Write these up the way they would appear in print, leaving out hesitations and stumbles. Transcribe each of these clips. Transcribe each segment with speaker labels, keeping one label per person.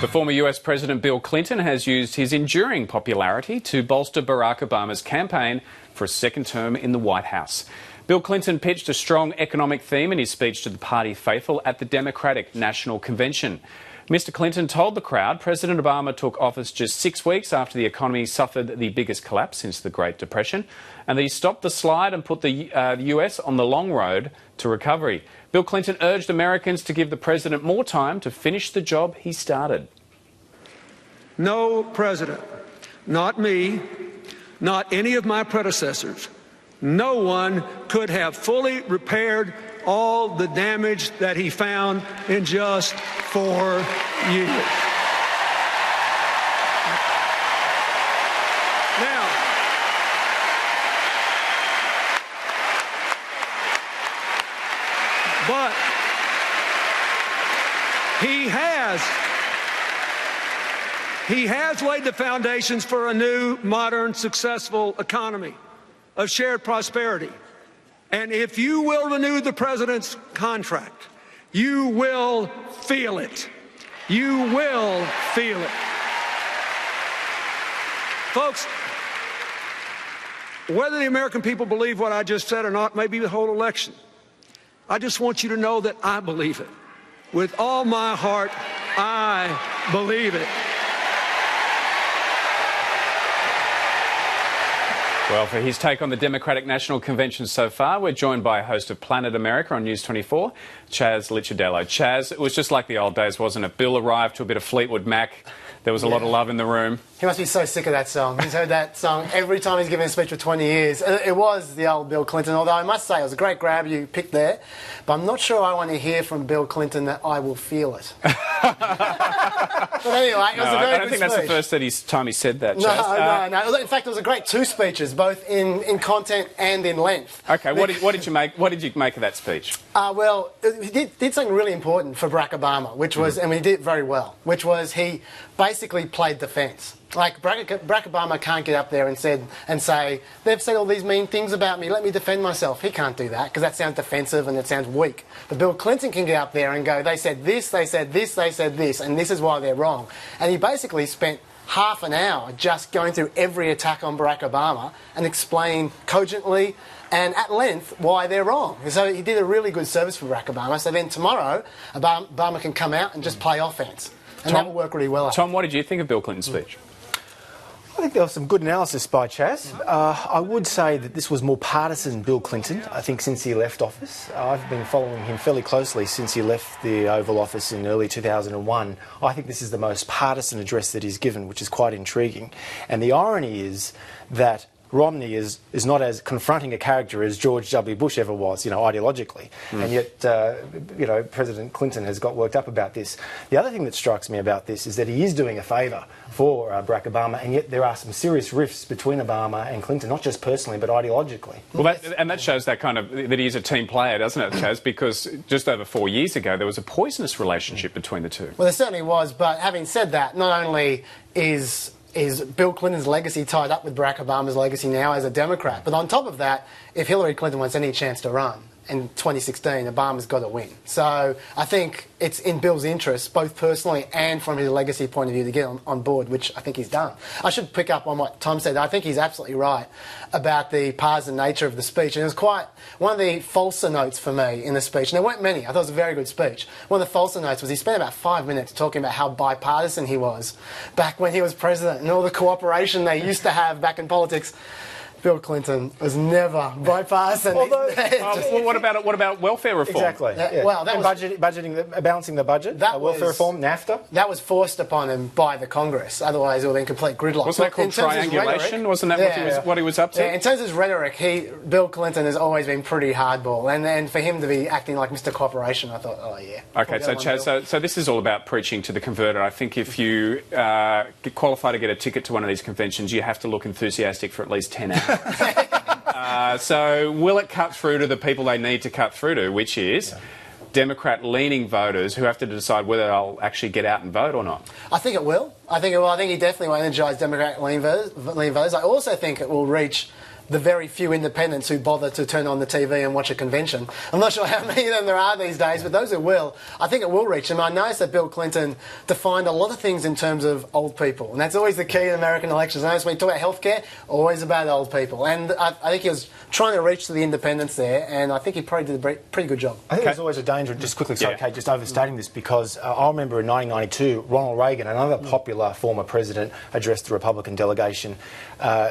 Speaker 1: The former US President Bill Clinton has used his enduring popularity to bolster Barack Obama's campaign for a second term in the White House. Bill Clinton pitched a strong economic theme in his speech to the party faithful at the Democratic National Convention. Mr. Clinton told the crowd President Obama took office just 6 weeks after the economy suffered the biggest collapse since the Great Depression, and that he stopped the slide and put the US on the long road to recovery. Bill Clinton urged Americans to give the president more time to finish the job he started.
Speaker 2: No president, not me, not any of my predecessors, no one could have fully repaired all the damage that he found in just 4 years. Now, but he has laid the foundations for a new, modern, successful economy of shared prosperity. And if you will renew the president's contract, you will feel it. You will feel it. Folks, whether the American people believe what I just said or not may be the whole election. I just want you to know that I believe it. With all my heart, I believe it.
Speaker 1: Well, for his take on the Democratic National Convention so far, we're joined by a host of Planet America on News 24, Chaz Licciardello. Chaz, it was just like the old days, wasn't it? Bill arrived to a bit of Fleetwood Mac. There was a lot of love in the room.
Speaker 3: He must be so sick of that song. He's heard that song every time he's given a speech for 20 years. It was the old Bill Clinton, although I must say it was a great grab you picked there. But I'm not sure I want to hear from Bill Clinton that I will feel it. But anyway, it was a very good speech.
Speaker 1: I don't think that's the first time he said that, Chaz.
Speaker 3: No. In fact, it was a great two speeches, both in content and in length.
Speaker 1: OK, what did you make of that speech?
Speaker 3: Well, he did something really important for Barack Obama, which was, and he did it very well, which was he basically played defence. Like, Barack Obama can't get up there and say, they've said all these mean things about me, let me defend myself. He can't do that, because that sounds defensive and it sounds weak. But Bill Clinton can get up there and go, they said this, they said this, they said this, and this is why they're wrong. And he basically spent half an hour just going through every attack on Barack Obama and explaining cogently and at length why they're wrong. So he did a really good service for Barack Obama. So then tomorrow, Obama can come out and just play offence. And that will work really well.
Speaker 1: Tom, what did you think of Bill Clinton's speech?
Speaker 4: I think there was some good analysis by Chaz. I would say that this was more partisan Bill Clinton, I think, since he left office. I've been following him fairly closely since he left the Oval Office in early 2001. I think this is the most partisan address that he's given, which is quite intriguing. And the irony is that Romney is not as confronting a character as George W. Bush ever was, ideologically. And yet, President Clinton has got worked up about this. The other thing that strikes me about this is that he is doing a favour for Barack Obama, and yet there are some serious rifts between Obama and Clinton, not just personally, but ideologically.
Speaker 1: Well, that shows that that he is a team player, doesn't it, Chaz? Because just over 4 years ago, there was a poisonous relationship between the two.
Speaker 3: Well, there certainly was, but having said that, not only is Bill Clinton's legacy tied up with Barack Obama's legacy now as a Democrat. But on top of that, if Hillary Clinton wants any chance to run in 2016, Obama's got to win. So I think it's in Bill's interest, both personally and from his legacy point of view, to get on board, which I think he's done. I should pick up on what Tom said. I think he's absolutely right about the partisan nature of the speech. And it was quite one of the falser notes for me in the speech. And there weren't many. I thought it was a very good speech. One of the falser notes was he spent about 5 minutes talking about how bipartisan he was back when he was president and all the cooperation they used to have back in politics. Bill Clinton was never bipartisan.
Speaker 1: Although, what about welfare reform?
Speaker 4: Exactly.
Speaker 3: Yeah. Well, that
Speaker 4: and
Speaker 3: was
Speaker 4: budgeting, balancing the budget.
Speaker 3: That
Speaker 4: welfare reform, NAFTA.
Speaker 3: That was forced upon him by the Congress. Otherwise, it would have been complete gridlock.
Speaker 1: Wasn't that called triangulation? Wasn't that what he was up to?
Speaker 3: Yeah, in terms of his rhetoric, Bill Clinton has always been pretty hardball, and then for him to be acting like Mr. Cooperation, I thought, oh yeah.
Speaker 1: Okay, so Chaz, so this is all about preaching to the converted. I think if you qualify to get a ticket to one of these conventions, you have to look enthusiastic for at least 10 hours. So will it cut through to the people they need to cut through to, which is Democrat-leaning voters who have to decide whether they'll actually get out and vote or not?
Speaker 3: I think it will. I think he definitely will energise Democrat-leaning voters. I also think it will reach the very few independents who bother to turn on the TV and watch a convention. I'm not sure how many of them there are these days, but those who will, I think it will reach them. I noticed that Bill Clinton defined a lot of things in terms of old people, and that's always the key in American elections. I notice when you talk about healthcare, always about old people, and I think he was trying to reach to the independents there, and I think he probably did a pretty good job.
Speaker 4: I think there's always a danger, just quickly, sorry, Kate, just overstating this, because I remember in 1992, Ronald Reagan, another popular former president, addressed the Republican delegation,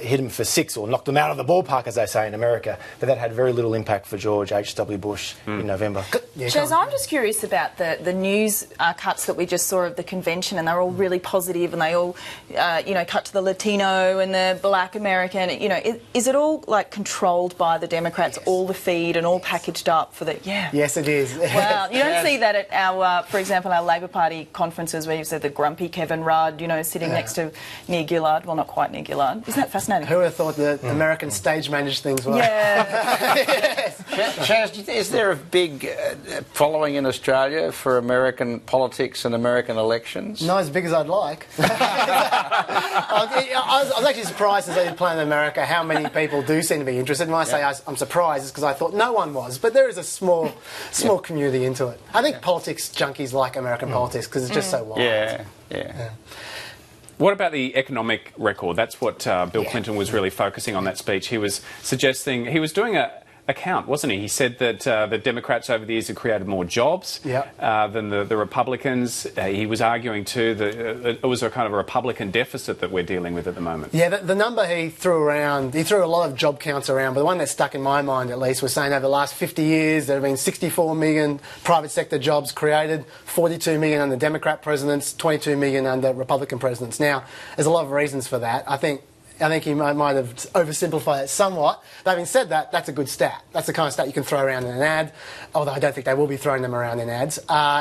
Speaker 4: hit him for 6, or knocked him out of the ballpark, as they say in America, but that had very little impact for George H.W. Bush in November.
Speaker 5: Chaz, I'm just curious about the news cuts that we just saw of the convention, and they're all really positive, and they all, cut to the Latino and the Black American. Is it all like controlled by the Democrats, all the feed and all packaged up for the? Yeah.
Speaker 3: Yes, it is.
Speaker 5: Wow, you don't see that at our, for example, our Labor Party conferences where you said the grumpy Kevin Rudd, sitting next to near Gillard. Well, not quite near Gillard. Isn't that fascinating?
Speaker 3: Who would have thought that American stage managed things were?
Speaker 5: Yeah.
Speaker 3: Yes.
Speaker 6: Chaz, is there a big following in Australia for American politics and American elections?
Speaker 3: Not as big as I'd like. I was actually surprised as I did Planet America how many people do seem to be interested. And when I say I'm surprised, it's because I thought no one was. But there is a small community into it. I think politics junkies like American politics because it's just so wild.
Speaker 6: Yeah.
Speaker 1: What about the economic record? That's what Bill Clinton was really focusing on that speech. He was suggesting, he was doing a count, wasn't he? He said that the Democrats over the years have created more jobs than the Republicans. He was arguing too that it was a kind of a Republican deficit that we're dealing with at the moment.
Speaker 3: Yeah, the number he threw around, he threw a lot of job counts around, but the one that stuck in my mind at least was saying over the last 50 years there have been 64 million private sector jobs created, 42 million under Democrat presidents, 22 million under Republican presidents. Now, there's a lot of reasons for that. I think he might have oversimplified it somewhat. But having said that, that's a good stat. That's the kind of stat you can throw around in an ad, although I don't think they will be throwing them around in ads.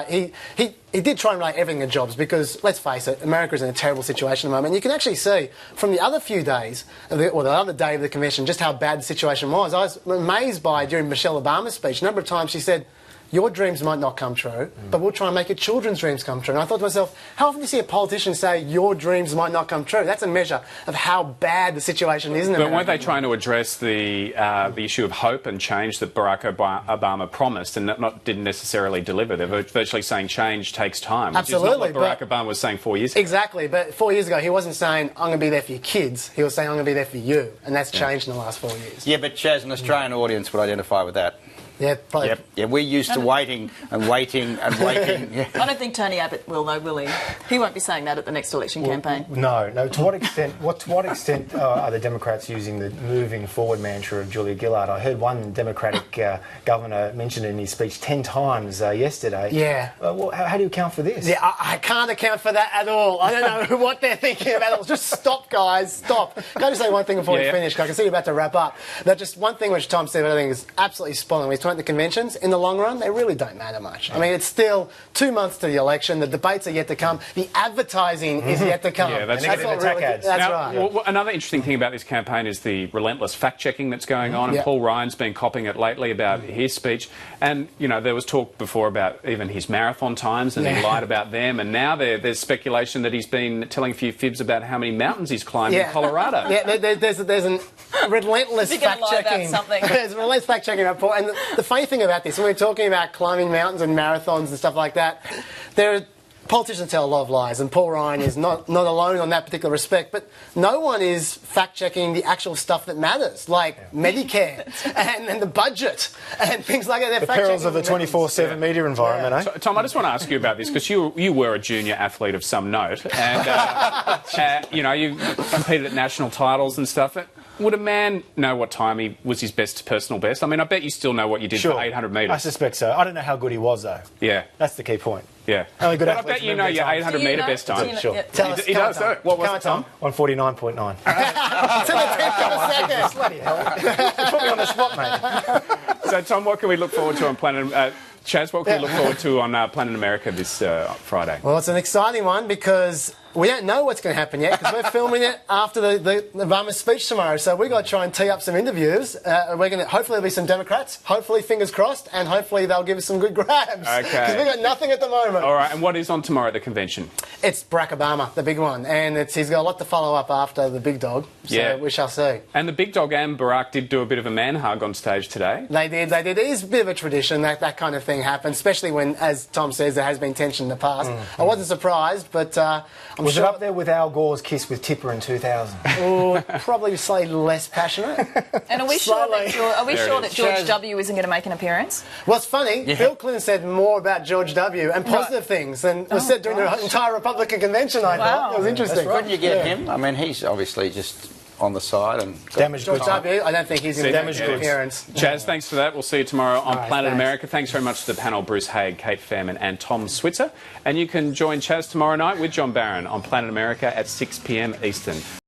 Speaker 3: He did try and relate everything to jobs because, let's face it, America's in a terrible situation at the moment. You can actually see from the other few days, or the other day of the convention, just how bad the situation was. I was amazed by, during Michelle Obama's speech, a number of times she said, your dreams might not come true, but we'll try and make your children's dreams come true. And I thought to myself, how often do you see a politician say, your dreams might not come true? That's a measure of how bad the situation is in America.
Speaker 1: But weren't they trying to address the issue of hope and change that Barack Obama promised and didn't necessarily deliver? They're virtually saying change takes time, which
Speaker 3: Absolutely,
Speaker 1: is not what Barack Obama was saying 4 years ago.
Speaker 3: Exactly, but 4 years ago he wasn't saying, I'm going to be there for your kids. He was saying, I'm going to be there for you. And that's changed in the last 4 years.
Speaker 6: Yeah, but Chaz, an Australian audience would identify with that.
Speaker 3: Yeah, probably.
Speaker 6: Yep. Yeah, we're used to waiting and waiting and waiting. Yeah.
Speaker 5: I don't think Tony Abbott will, though, will he? He won't be saying that at the next election campaign.
Speaker 4: No. To what extent? To what extent are the Democrats using the moving forward mantra of Julia Gillard? I heard one Democratic governor mention it in his speech 10 times yesterday.
Speaker 3: Yeah.
Speaker 4: How do you account for this?
Speaker 3: Yeah, I can't account for that at all. I don't know what they're thinking about. Just stop, guys. Stop. Can I just say one thing before we finish? Because I can see you're about to wrap up. That just one thing which Tom said, I think is absolutely spot on. He's talking about the conventions. In the long run, they really don't matter much. I mean, it's still 2 months to the election. The debates are yet to come. The advertising is yet to come.
Speaker 1: Yeah, that's
Speaker 3: right.
Speaker 1: Well, another interesting thing about this campaign is the relentless fact-checking that's going on. And Paul Ryan's been copying it lately about his speech. And, there was talk before about even his marathon times, and he lied about them. And now there's speculation that he's been telling a few fibs about how many mountains he's climbed in Colorado.
Speaker 3: Yeah, there's an relentless fact-checking. There's relentless fact-checking about Paul. And the funny thing about this, when we're talking about climbing mountains and marathons and stuff like that, politicians tell a lot of lies, and Paul Ryan is not alone on that particular respect, but no one is fact-checking the actual stuff that matters, like Medicare and the budget and things like that.
Speaker 4: The perils of the 24/7 media environment, eh?
Speaker 1: So, Tom, I just want to ask you about this, because you were a junior athlete of some note, and, you competed at national titles and stuff. Would a man know what time he was his personal best? I mean, I bet you still know what you did for 800 metres.
Speaker 4: I suspect so. I don't know how good he was, though.
Speaker 1: Yeah.
Speaker 4: That's the key point.
Speaker 1: Yeah.
Speaker 4: Only good
Speaker 1: I bet you know your 800 metre best time.
Speaker 4: Sure.
Speaker 3: Tell us,
Speaker 1: he does, though. What was it, Tom?
Speaker 4: 149.9.
Speaker 3: To the 10th of a second.
Speaker 4: Bloody hell. Put me on the spot, mate.
Speaker 1: So, Tom, what can we look forward to on Planet... Chaz, what can we look forward to on Planet America this Friday?
Speaker 3: Well, it's an exciting one because We don't know what's going to happen yet because we're filming it after the Obama speech tomorrow. So we've got to try and tee up some interviews. Hopefully there'll be some Democrats. Hopefully, fingers crossed, and hopefully they'll give us some good grabs.
Speaker 1: Okay.
Speaker 3: Because we've got nothing at the moment.
Speaker 1: All right, and what is on tomorrow at the convention?
Speaker 3: It's Barack Obama, the big one, and he's got a lot to follow up after the big dog. So we shall see.
Speaker 1: And the big dog and Barack did do a bit of a man hug on stage today.
Speaker 3: They did. It is a bit of a tradition that kind of thing happens, especially when, as Tom says, there has been tension in the past. I wasn't surprised, but
Speaker 4: Was it up there with Al Gore's kiss with Tipper in 2000?
Speaker 3: Oh, probably slightly less passionate.
Speaker 5: And are we sure that George W. isn't going to make an appearance?
Speaker 3: Well, it's funny. Yeah. Bill Clinton said more about George W. and positive things than was said during the entire Republican convention, I thought. It was interesting.
Speaker 6: Couldn't you get him? I mean, he's obviously just on the side and
Speaker 4: damaged
Speaker 3: George W. I don't think he's going to make an appearance.
Speaker 1: Chaz, thanks for that. We'll see you tomorrow on Planet
Speaker 3: thanks.
Speaker 1: America. Thanks very much to the panel, Bruce Haig, Kate Fairman and Tom Switzer. And you can join Chaz tomorrow night with John Barron on Planet America at 6 p.m. Eastern.